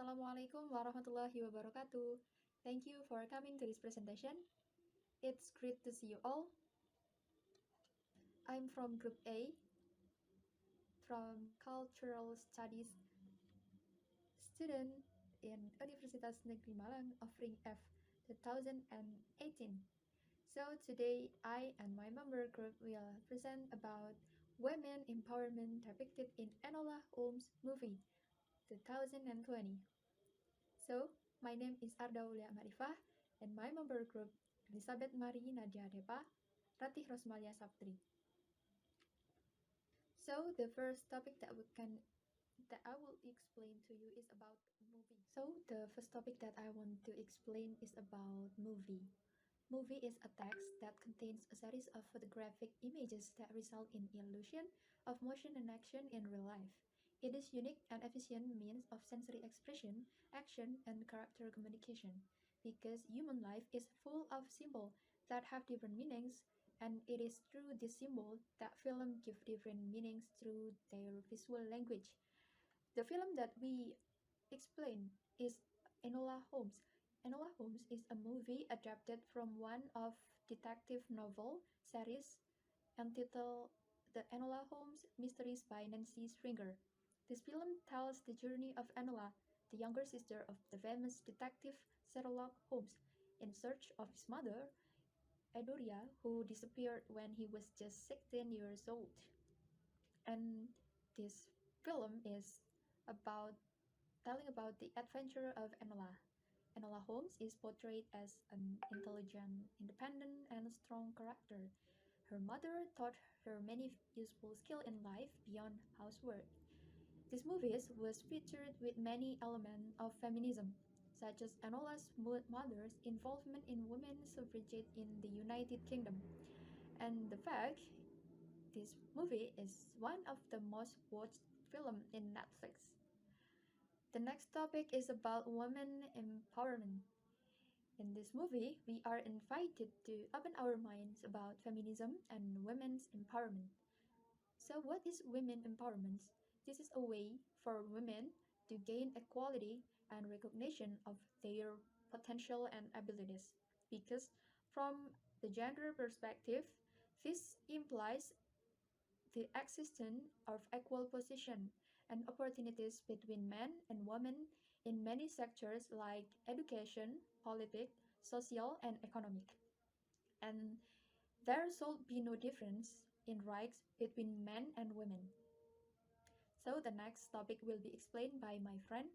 Assalamualaikum warahmatullahi wabarakatuh. Thank you for coming to this presentation. It's great to see you all. I'm from Group A, from Cultural Studies student in Universitas Negeri Malang offering F 2018. So today I and my member group will present about women empowerment depicted in Enola Holmes movie 2020. So, my name is Ardha Ulya and my member group Elisabeth Mari Nadya Depa, Ratih Rosmalia Saputri. So, the first topic that I will explain to you is about movie. So, the first topic that I want to explain is about movie. Movie is a text that contains a series of photographic images that result in illusion of motion and action in real life. It is unique and efficient means of sensory expression, action, and character communication because human life is full of symbols that have different meanings, and it is through this symbol that film give different meanings through their visual language. The film that we explain is Enola Holmes. Enola Holmes is a movie adapted from one of detective novel series entitled The Enola Holmes Mysteries by Nancy Springer. This film tells the journey of Enola, the younger sister of the famous detective Sherlock Holmes, in search of his mother, Edoria, who disappeared when he was just 16 years old. And this film is about telling about the adventure of Enola. Enola Holmes is portrayed as an intelligent, independent, and strong character. Her mother taught her many useful skills in life beyond housework. This movie was featured with many elements of feminism, such as Enola's mother's involvement in women's suffrage in the United Kingdom, and the fact this movie is one of the most watched films in Netflix. The next topic is about women empowerment. In this movie, we are invited to open our minds about feminism and women's empowerment. So, what is women empowerment? This is a way for women to gain equality and recognition of their potential and abilities. Because, from the gender perspective, this implies the existence of equal position and opportunities between men and women in many sectors like education, politics, social, and economic. And there should be no difference in rights between men and women. So the next topic will be explained by my friend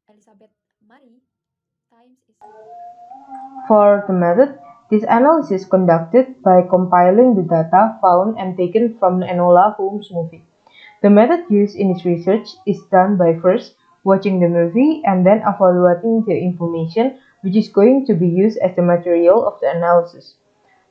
Elisabeth Mari. Times is yours. For the method, this analysis is conducted by compiling the data found and taken from the Enola Holmes movie. The method used in this research is done by first watching the movie and then evaluating the information which is going to be used as the material of the analysis.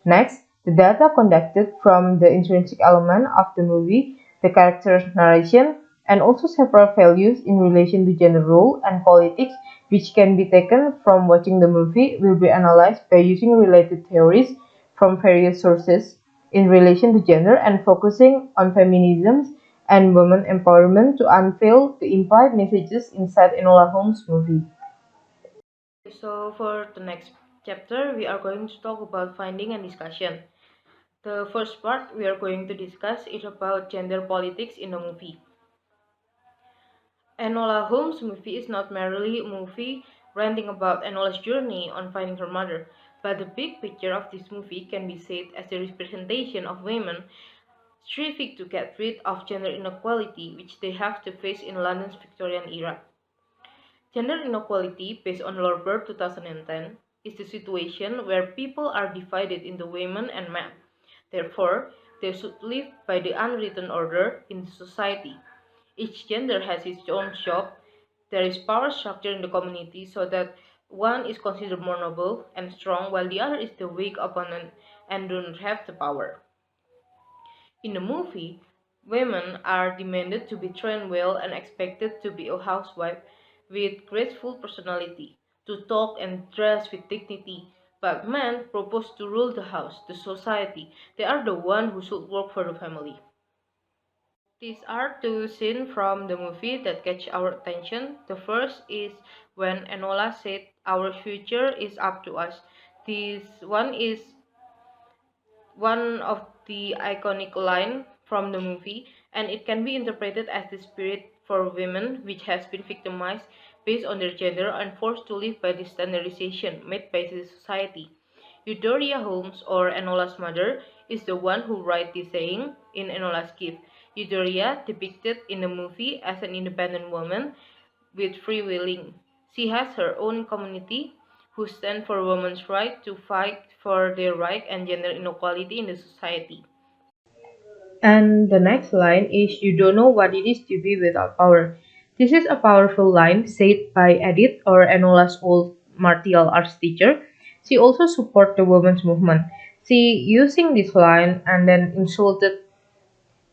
Next, the data collected from the intrinsic element of the movie, the character's narration, and also several values in relation to gender role and politics which can be taken from watching the movie will be analyzed by using related theories from various sources in relation to gender and focusing on feminism and women empowerment to unveil the implied messages inside Enola Holmes' movie. So for the next chapter, we are going to talk about finding and discussion. The first part we are going to discuss is about gender politics in the movie. Enola Holmes' movie is not merely a movie ranting about Enola's journey on finding her mother, but the big picture of this movie can be said as a representation of women striving to get rid of gender inequality which they have to face in London's Victorian era. Gender inequality, based on Lorber 2010, is the situation where people are divided into women and men. Therefore, they should live by the unwritten order in the society. Each gender has its own job. There is power structure in the community so that one is considered more noble and strong while the other is the weak opponent and do not have the power. In the movie, women are demanded to be trained well and expected to be a housewife with graceful personality, to talk and dress with dignity, but men propose to rule the house, the society. They are the one who should work for the family. These are two scenes from the movie that catch our attention. The first is when Enola said, "Our future is up to us." This one is one of the iconic line from the movie, and it can be interpreted as the spirit for women which has been victimized based on their gender and forced to live by the standardization made by the society. Eudora Holmes, or Enola's mother, is the one who writes this saying in Enola's gift. Eudora, depicted in the movie as an independent woman with free willing. She has her own community who stand for women's right to fight for their right and gender inequality in the society. And the next line is, "You don't know what it is to be without power." This is a powerful line said by Edith, or Enola's old martial arts teacher. She also supported the women's movement. She using this line and then insulted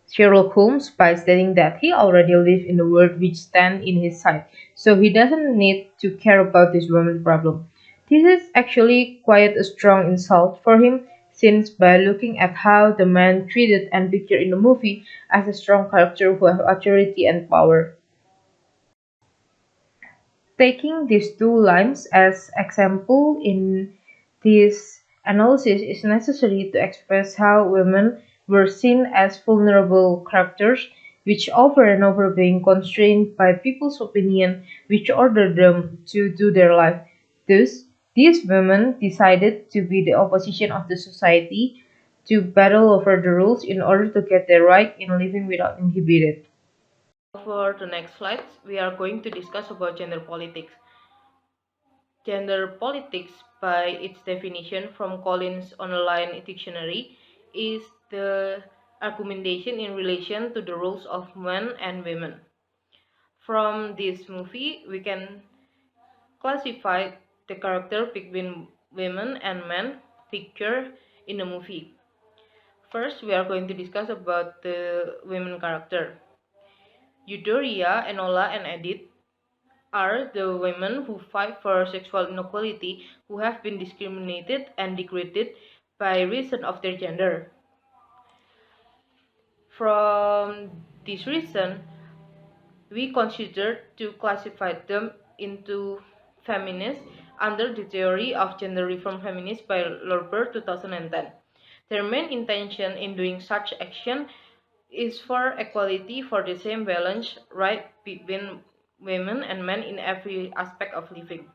Sherlock Holmes by stating that he already lived in the world which stands in his side, so he doesn't need to care about this woman's problem. This is actually quite a strong insult for him, since by looking at how the man treated and pictured in the movie as a strong character who have authority and power. Taking these two lines as example in this analysis is necessary to express how women were seen as vulnerable characters, which over and over being constrained by people's opinion which ordered them to do their life. Thus, these women decided to be the opposition of the society, to battle over the rules in order to get their right in living without inhibited. For the next slides, we are going to discuss about gender politics. Gender politics, by its definition from Collins' online dictionary, is the argumentation in relation to the roles of men and women. From this movie, we can classify the character between women and men pictured in the movie. First, we are going to discuss about the women character. Eudora, Enola, and Edith are the women who fight for sexual inequality, who have been discriminated and degraded by reason of their gender. From this reason, we consider to classify them into feminists under the theory of gender reform feminists by Lorber 2010. Their main intention in doing such action is for equality, for the same balance right between women and men in every aspect of living.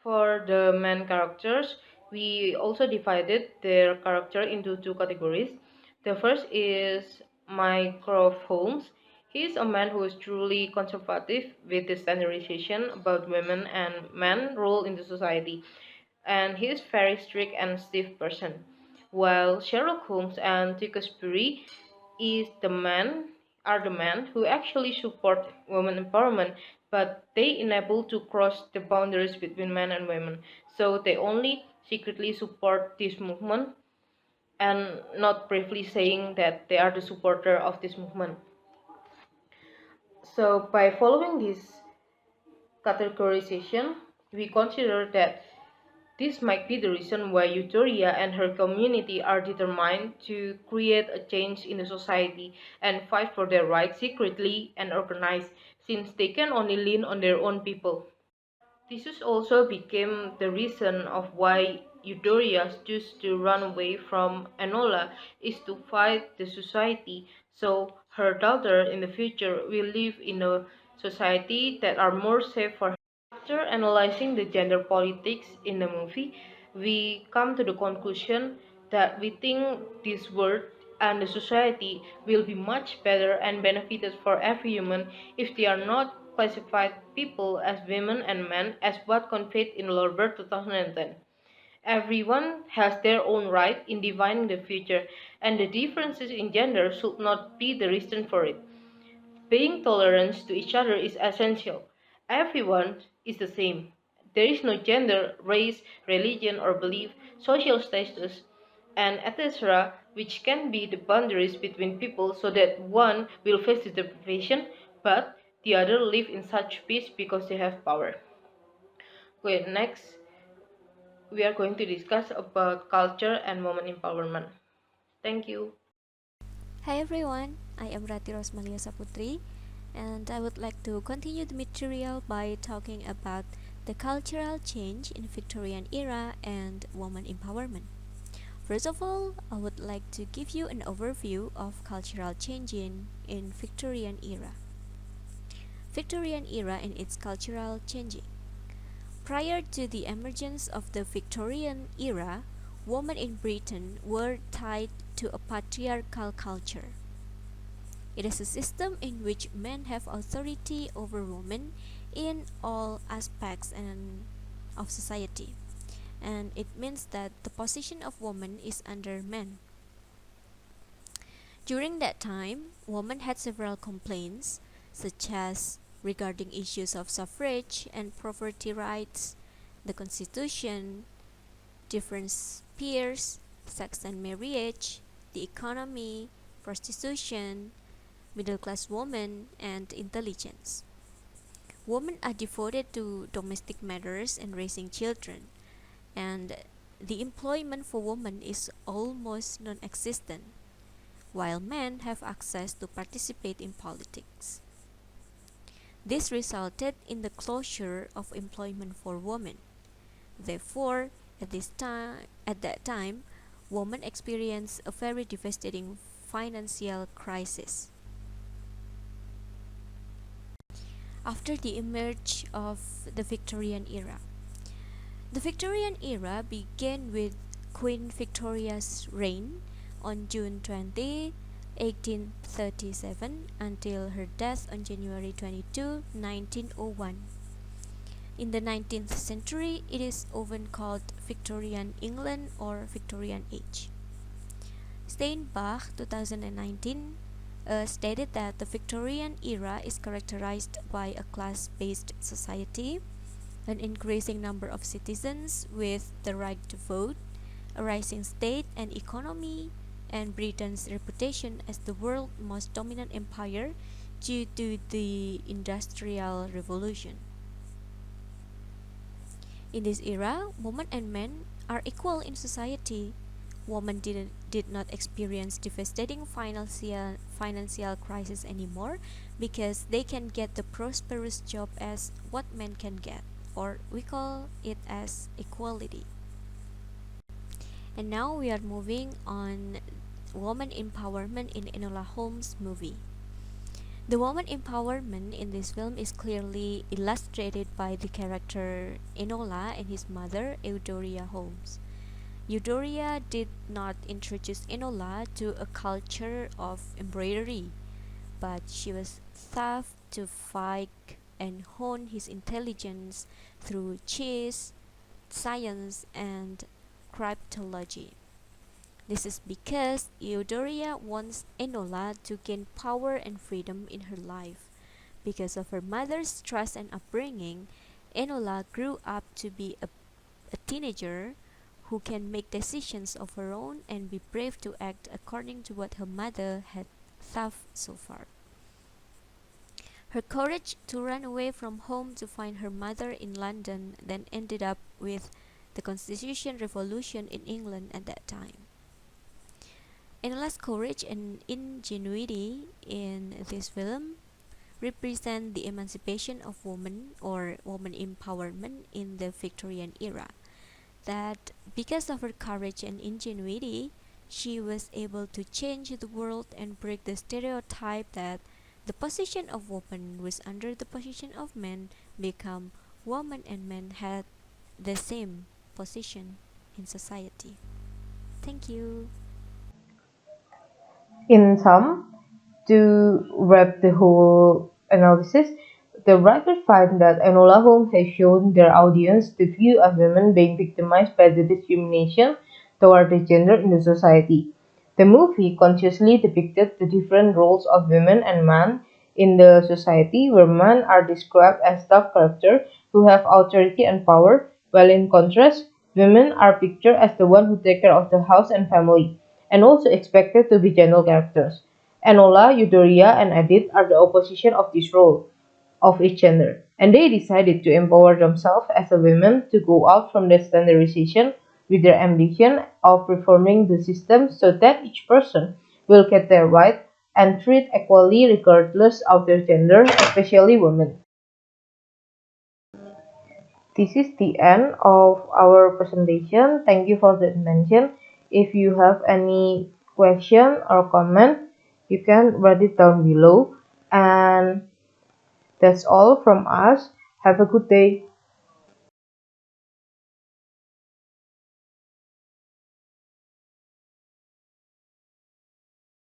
For the main characters, we also divided their character into two categories. The first is Mycroft Holmes. He is a man who is truly conservative with the standardization about women and men role in the society, and he is very strict and stiff person. While Sherlock Holmes and Tewkesbury is the man are the men who actually support women empowerment, but they enable to cross the boundaries between men and women. So they only secretly support this movement and not briefly saying that they are the supporter of this movement. So by following this categorization, we consider that this might be the reason why Euphoria and her community are determined to create a change in the society and fight for their rights secretly and organized, since they can only lean on their own people. This is also became the reason of why Euphoria chose to run away from Enola is to fight the society, so her daughter in the future will live in a society that are more safe for her. After analyzing the gender politics in the movie, we come to the conclusion that we think this world and the society will be much better and benefited for every human if they are not classified people as women and men as what conveyed in Lorber 2010. Everyone has their own right in defining the future, and the differences in gender should not be the reason for it. Being tolerant to each other is essential. Everyone is the same. There is no gender, race, religion, or belief, social status, and etc., which can be the boundaries between people so that one will face the deprivation, but the other live in such peace because they have power. Okay, next we are going to discuss about culture and women empowerment. Thank you. Hi everyone. I am Ratih Rosmalia Saputri, and I would like to continue the material by talking about the cultural change in Victorian era and woman empowerment. First of all, I would like to give you an overview of cultural changing in Victorian era. Victorian era and its cultural changing. Prior to the emergence of the Victorian era, women in Britain were tied to a patriarchal culture. It is a system in which men have authority over women in all aspects of society, and it means that the position of woman is under men. During that time, women had several complaints, such as regarding issues of suffrage and property rights, the constitution, different peers, sex and marriage, the economy, prostitution, middle class women, and intelligence. Women are devoted to domestic matters and raising children, and the employment for women is almost non existent, while men have access to participate in politics. This resulted in the closure of employment for women. Therefore, at that time, women experienced a very devastating financial crisis. After the emerge of the Victorian era. The Victorian era began with Queen Victoria's reign on June 20, 1837 until her death on January 22, 1901. In the 19th century, it is often called Victorian England or Victorian Age. Steinbach 2019 stated that the Victorian era is characterized by a class-based society, an increasing number of citizens with the right to vote, a rising state and economy, and Britain's reputation as the world's most dominant empire due to the Industrial Revolution. In this era, women and men are equal in society. Women did not experience devastating financial crisis anymore because they can get the prosperous job as what men can get, or we call it as equality. And now we are moving on woman empowerment in Enola Holmes movie. The woman empowerment in this film is clearly illustrated by the character Enola and his mother Eudora Holmes. Eudora did not introduce Enola to a culture of embroidery, but she was taught to fight and hone his intelligence through chess, science, and cryptology. This is because Eudora wants Enola to gain power and freedom in her life. Because of her mother's trust and upbringing, Enola grew up to be a teenager who can make decisions of her own and be brave to act according to what her mother had thought so far. Her courage to run away from home to find her mother in London then ended up with the Constitution Revolution in England at that time. Enola's courage and ingenuity in this film represent the emancipation of women or woman empowerment in the Victorian era. That because of her courage and ingenuity, she was able to change the world and break the stereotype that the position of woman was under the position of men, become woman and men had the same position in society. Thank you. In sum, to wrap the whole analysis, the writers find that Enola Holmes has shown their audience the view of women being victimized by the discrimination toward the gender in the society. The movie consciously depicted the different roles of women and men in the society, where men are described as tough characters who have authority and power, while in contrast, women are pictured as the one who take care of the house and family, and also expected to be gentle characters. Enola, Eudora, and Edith are the opposition of this role of each gender, and they decided to empower themselves as a women to go out from the standardization with their ambition of reforming the system so that each person will get their right and treat equally regardless of their gender, especially women. This is the end of our presentation. Thank you for the attention. If you have any question or comment, you can write it down below. And that's all from us. Have a good day.